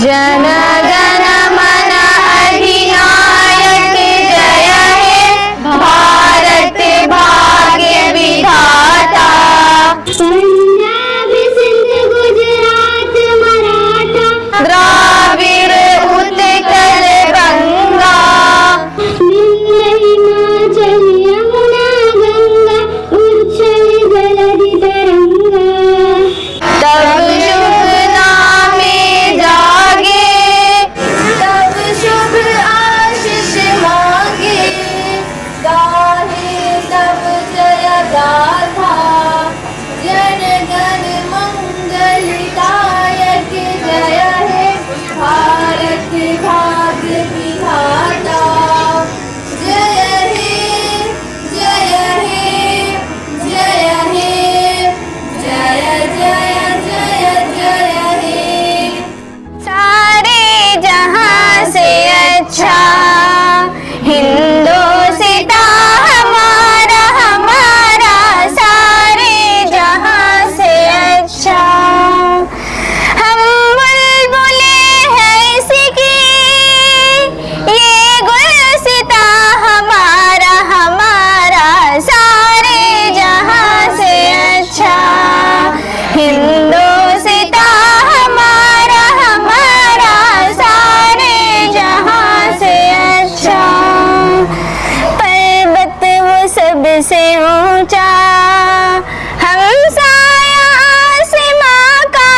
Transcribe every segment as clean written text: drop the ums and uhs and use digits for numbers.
जन गण मन अधिनायक जय हे भारत भाग्य विधाता। पंजाब सिंध गुजरात मराठा द्राविड़ उत्कल गंगा हिमाचल यमुना गंगा उच्छल जलधि तरंगा। तब शुभ नामे जागे तब शुभ आशीष मांगे गाहे तब जय गाथा जन गण मंगलदायक जय हे भारत भाग्य विधाता। जय हे जय हे जय हे जय जय जय जय हे। सारे जहां से अच्छा हिंदोस्तां हमारा हमारा सारे जहां से अच्छा। हम बुलबुले हैं इसकी ये गुलसितां हमारा हमारा सारे जहां से अच्छा। हिंदोस्तां हमारा हमारा सारे जहां से अच्छा। पर्वत वो सबसे ऊंचा हमसाया आसमां का।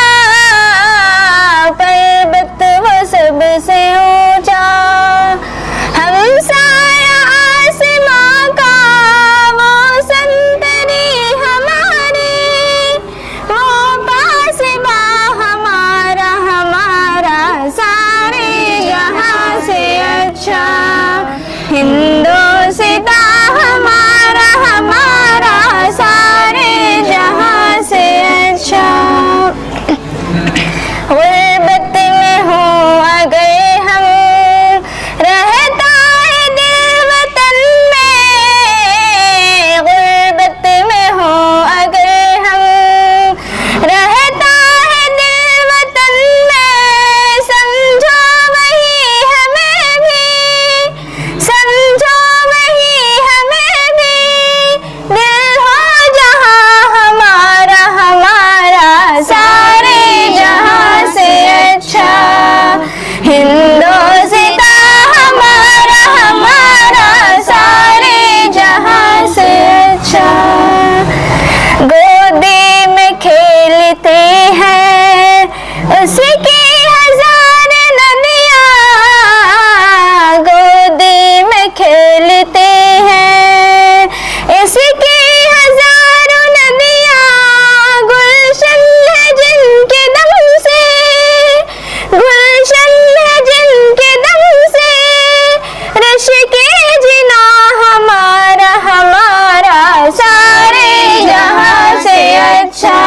पर्वत वो सबसे ऊंचा हमसाया आसमां का। वो संतरी हमारे वो पासबा हमारा हमारा सारे जहां से अच्छा। हिंदोस्तां हमारा हमारा सारे जहां से अच्छा। गुर्बत में हो अगर हम रहता है दिल वतन में। गुर्बत में हो अगर हम रहता है दिल वतन में। समझो वही हमें भी समझो वही हमें भी दिल हो जहां हमारा हमारा सारे जहां से अच्छा। हिंदोस्तां हमारा हमारा सारे जहां से अच्छा। गोदी में खेलते हैं उसकी हजार नदियां। गोदी में खेलते हैं इसकी हजारों नदियां। गुलशन है जिनके दम से गुलशन है जिनके दम से रश के जिना हमारा हमारा सारे जहां से अच्छा।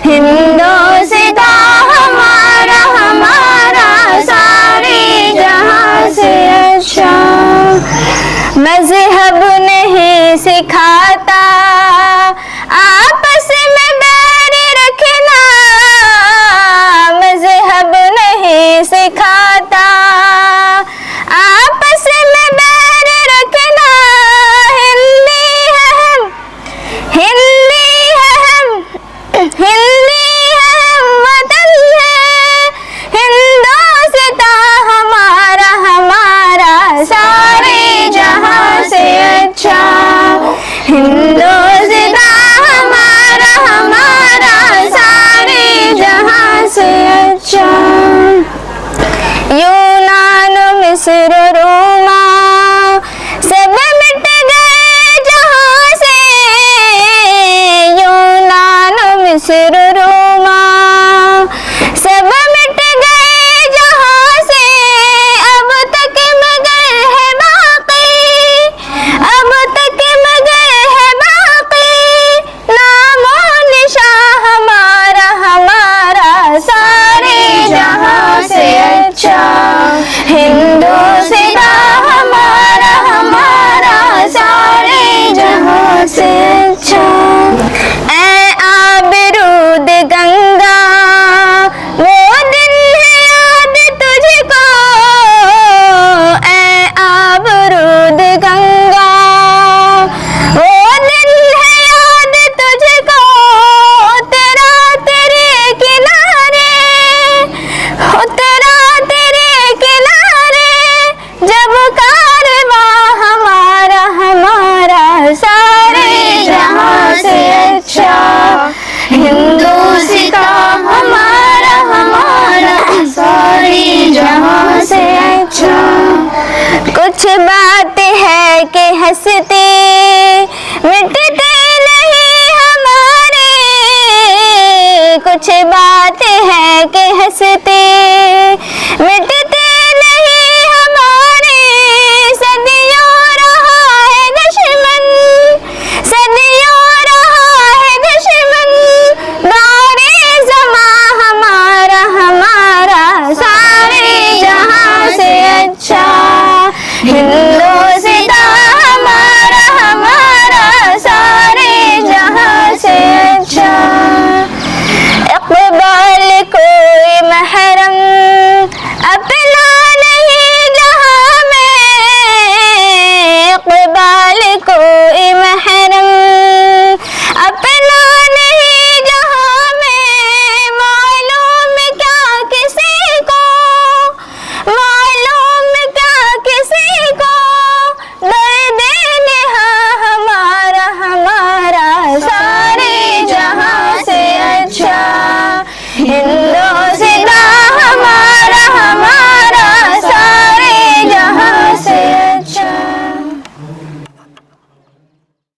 हिंदोस्तां हमारा हमारा सारे जहां से अच्छा। मजहब नहीं सिखाता आपस में बैर रखना। मजहब नहीं सिखाता आपस में बैर रखना। हिंदी है हम हिंदी है हम हिंदी है हम वतन है। हिंदोस्तां हमारा हमारा सारे जहां से अच्छा। हिंदोस्तां हमारा हमारा सारे जहां से अच्छा। यूनान मिस्र रोमा सब मिट गए जहां से। यूनान मिस्र रोमा सब मिट गए जहां से। अब तक मगर है बाकी अब तक मगर है बाकी नामो निशां हमारा हमारा सारे जहां से अच्छा। हिंदोस्तां हमारा हमारा सारे जहां से अच्छा। ऐ आबरू हिंदुस्ता हमारा हमारा सारी जहां से अच्छा। कुछ बात है कि हंसते मिटते नहीं हमारे, कुछ बात है कि हंसते